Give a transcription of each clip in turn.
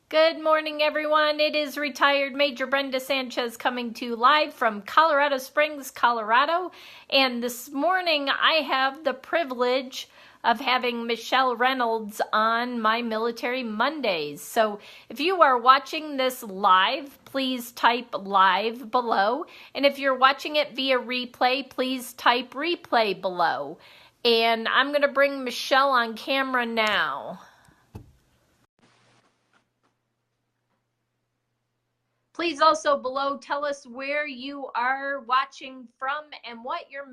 Good morning, everyone. It is retired Major Brenda Sanchez coming to you live from Colorado Springs, Colorado. And this morning I have the privilege of having Michele Reynolds on my Military Mondays. So if you are watching this live, please type live below. And if you're watching it via replay, please type replay below. And I'm going to bring Michele on camera now. Please also below tell us where you are watching from and what your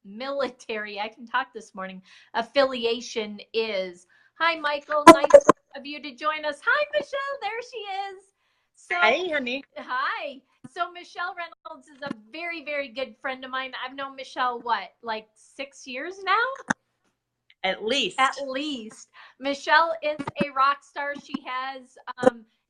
military, I can talk this morning, affiliation is. Hi, Michael. Nice of you to join us. Hi, Michele. There she is. So, hey, honey. Hi. So Michele Reynolds is a very, very good friend of mine. I've known Michele, what, like 6 years now? At least. At least. Michele is a rock star. She has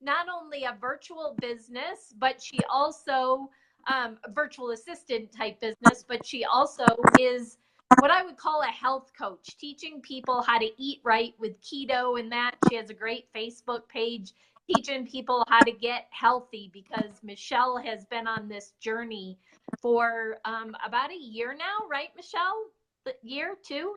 not only a virtual business, but she also a virtual assistant type business, but she also is what I would call a health coach, teaching people how to eat right with keto and that. She has a great Facebook page teaching people how to get healthy because Michele has been on this journey for about a year now, right, Michele? Year, two?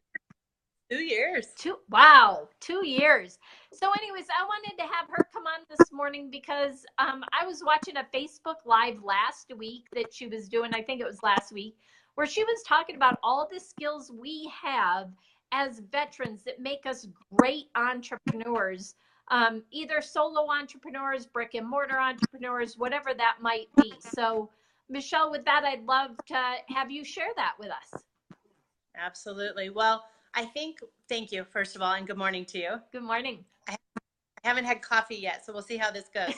2 years. Wow, 2 years. So, anyways, I wanted to have her come on this morning because I was watching a Facebook Live last week that she was doing. I think it was last week, where she was talking about all the skills we have as veterans that make us great entrepreneurs, either solo entrepreneurs, brick and mortar entrepreneurs, whatever that might be. So, Michele, with that, I'd love to have you share that with us. Absolutely. Well, thank you, first of all, and good morning to you. Good morning. I haven't had coffee yet, so we'll see how this goes.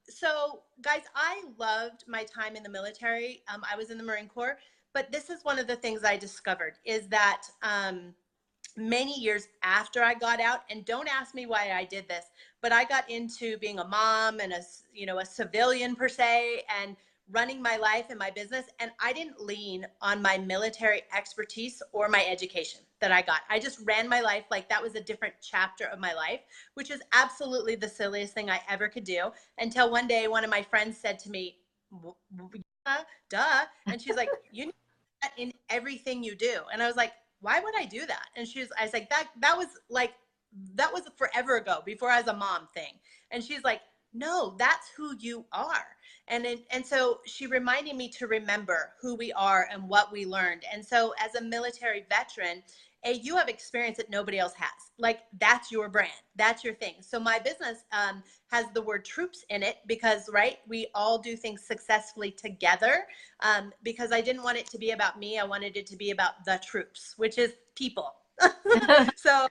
So guys, I loved my time in the military. I was in the Marine Corps, but this is one of the things I discovered is that many years after I got out, and don't ask me why I did this, but I got into being a mom and a civilian per se, and running my life and my business. And I didn't lean on my military expertise or my education that I got. I just ran my life like that was a different chapter of my life, which is absolutely the silliest thing I ever could do. Until one day, one of my friends said to me, duh. And she's like, you need that in everything you do. And I was like, why would I do that? And I was like, that was forever ago before I was a mom thing. And she's like, no, that's who you are. And so she reminded me to remember who we are and what we learned. And so as a military veteran, you have experience that nobody else has. Like that's your brand, that's your thing. So my business has the word troops in it because, right, we all do things successfully together. Because I didn't want it to be about me. I wanted it to be about the troops, which is people. so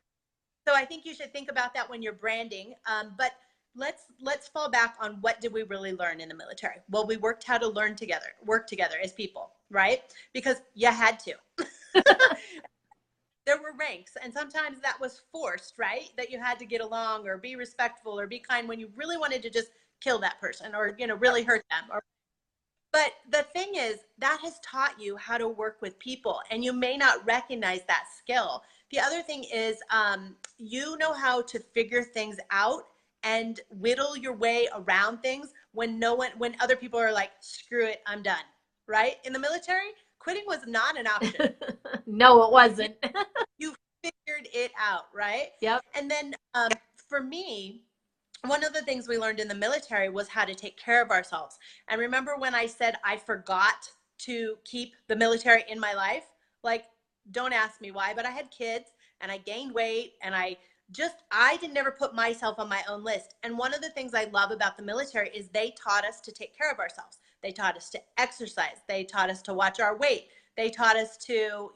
I think you should think about that when you're branding. But let's fall back on what did we really learn in the military? Well, we worked how to work together as people, right? Because you had to. There were ranks, and sometimes that was forced, right? That you had to get along or be respectful or be kind when you really wanted to just kill that person or really hurt them. But the thing is, that has taught you how to work with people, and you may not recognize that skill. The other thing is, you know how to figure things out and whittle your way around things when other people are like, screw it, I'm done. Right? In the military, quitting was not an option. No, it wasn't. You figured it out, right? Yep. And then for me, one of the things we learned in the military was how to take care of ourselves. And remember when I said I forgot to keep the military in my life? Like, don't ask me why, but I had kids and I gained weight and I didn't never put myself on my own list. And one of the things I love about the military is they taught us to take care of ourselves. They taught us to exercise. They taught us to watch our weight. They taught us to,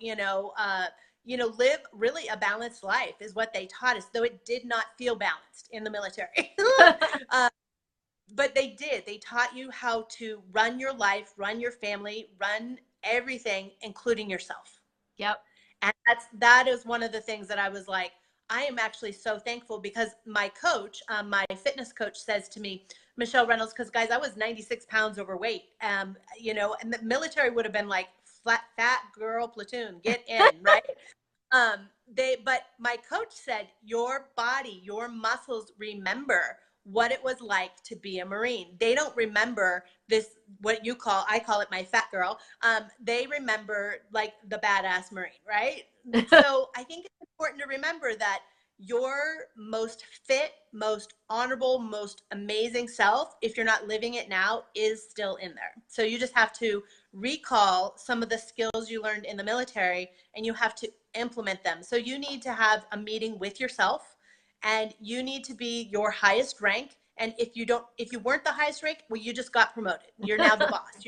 live really a balanced life is what they taught us, though it did not feel balanced in the military. But they did. They taught you how to run your life, run your family, run everything, including yourself. Yep. And that is one of the things that I was like, I am actually so thankful because my coach, my fitness coach says to me, Michele Reynolds, because guys, I was 96 pounds overweight, and the military would have been like fat girl platoon, get in, right? but my coach said, your body, your muscles remember what it was like to be a Marine. They don't remember this, what you call, I call it my fat girl. They remember like the badass Marine, right? So I think it's important to remember that your most fit, most honorable, most amazing self, if you're not living it now, is still in there. So you just have to recall some of the skills you learned in the military, and you have to implement them. So you need to have a meeting with yourself, and you need to be your highest rank. And if you weren't the highest rank, well, you just got promoted. You're now the boss.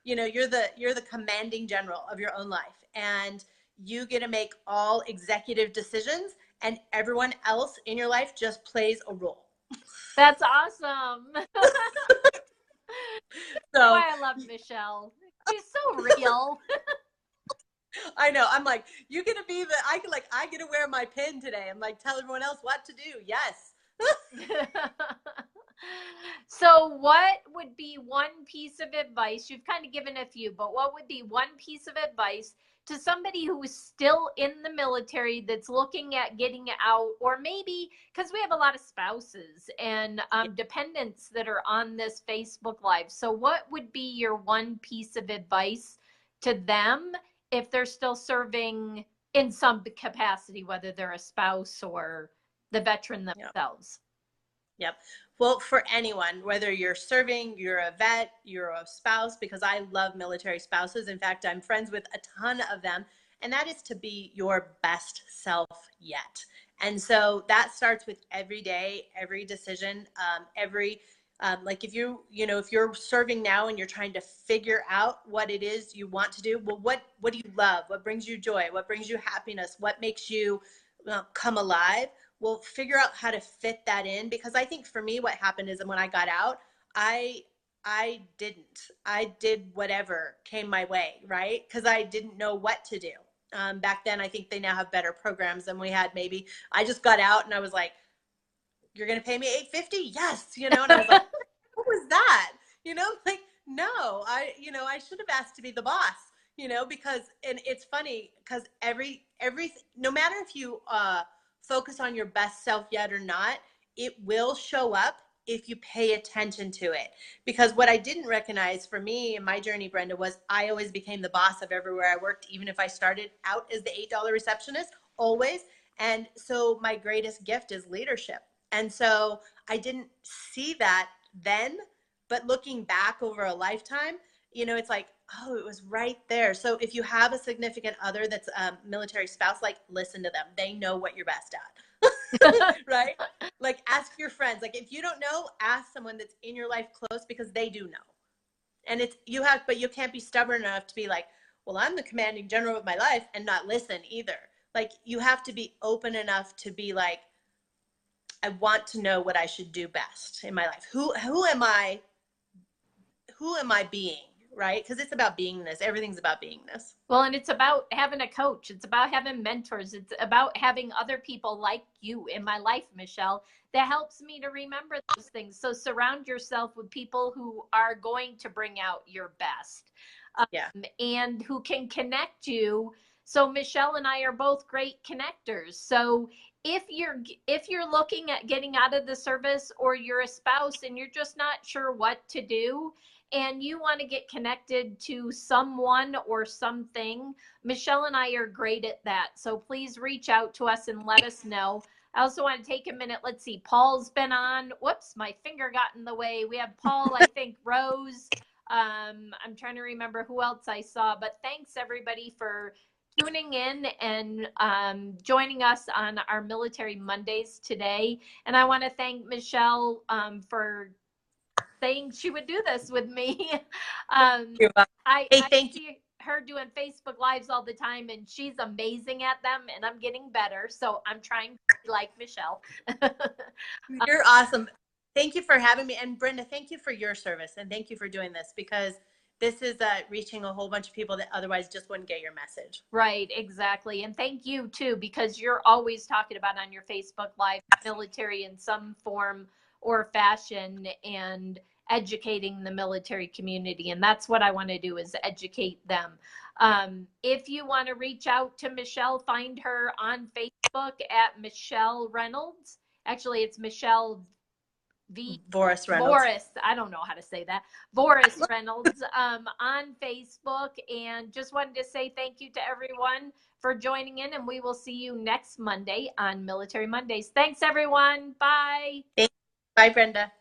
You're the commanding general of your own life, and you get to make all executive decisions, and everyone else in your life just plays a role. That's awesome. So why I love Michele. She's so real. I know. I'm like, you're gonna be I get to wear my pin today. I'm like, tell everyone else what to do. Yes. So what would be one piece of advice? You've kind of given a few, but what would be one piece of advice to somebody who is still in the military that's looking at getting out, or maybe because we have a lot of spouses and dependents that are on this Facebook Live. So what would be your one piece of advice to them if they're still serving in some capacity, whether they're a spouse or the veteran themselves? Yep. Well, for anyone, whether you're serving, you're a vet, you're a spouse, because I love military spouses. In fact, I'm friends with a ton of them. And that is to be your best self yet. And so that starts with every day, every decision, like if if you're serving now and you're trying to figure out what it is you want to do, well, what do you love? What brings you joy? What brings you happiness? What makes you come alive? Well, figure out how to fit that in, because I think for me, what happened is when I got out, I did whatever came my way, right? Because I didn't know what to do. Back then, I think they now have better programs than we had. Maybe I just got out and I was like, "You're gonna pay me $850?" Yes, and I was like, "What was that?" Like, no, I should have asked to be the boss, because, and it's funny because every no matter if you focus on your best self yet or not, it will show up if you pay attention to it. Because what I didn't recognize for me in my journey, Brenda, was I always became the boss of everywhere I worked, even if I started out as the $8 receptionist, always. And so my greatest gift is leadership. And so I didn't see that then, but looking back over a lifetime, it's like, oh, it was right there. So if you have a significant other that's a military spouse, like, listen to them. They know what you're best at, right? Like, ask your friends. Like, if you don't know, ask someone that's in your life close, because they do know. And but you can't be stubborn enough to be like, well, I'm the commanding general of my life, and not listen either. Like, you have to be open enough to be like, I want to know what I should do best in my life. Who am I being, right? Because it's about beingness. Everything's about beingness. Well, and it's about having a coach. It's about having mentors. It's about having other people like you in my life, Michele, that helps me to remember those things. So surround yourself with people who are going to bring out your best, and who can connect you. So Michele and I are both great connectors. So if you're looking at getting out of the service, or you're a spouse and you're just not sure what to do, and you want to get connected to someone or something, Michele and I are great at that. So please reach out to us and let us know. I also want to take a minute. Let's see. Paul's been on. Whoops, my finger got in the way. We have Paul, I think, Rose. I'm trying to remember who else I saw, but thanks everybody for tuning in and joining us on our Military Mondays today. And I want to thank Michele for saying she would do this with me. I see her doing Facebook Lives all the time, and she's amazing at them, and I'm getting better. So I'm trying to be like Michele. You're awesome. Thank you for having me. And Brenda, thank you for your service, and thank you for doing this, because this is reaching a whole bunch of people that otherwise just wouldn't get your message. Right, exactly. And thank you too, because you're always talking about on your Facebook Live military in some form or fashion, and educating the military community. And that's what I want to do, is educate them. If you want to reach out to Michele, find her on Facebook at Michele Reynolds. Actually, it's Michele Boris Reynolds. I don't know how to say that. Boris Reynolds on Facebook. And just wanted to say thank you to everyone for joining in, and we will see you next Monday on Military Mondays. Thanks, everyone. Bye. Bye, Brenda.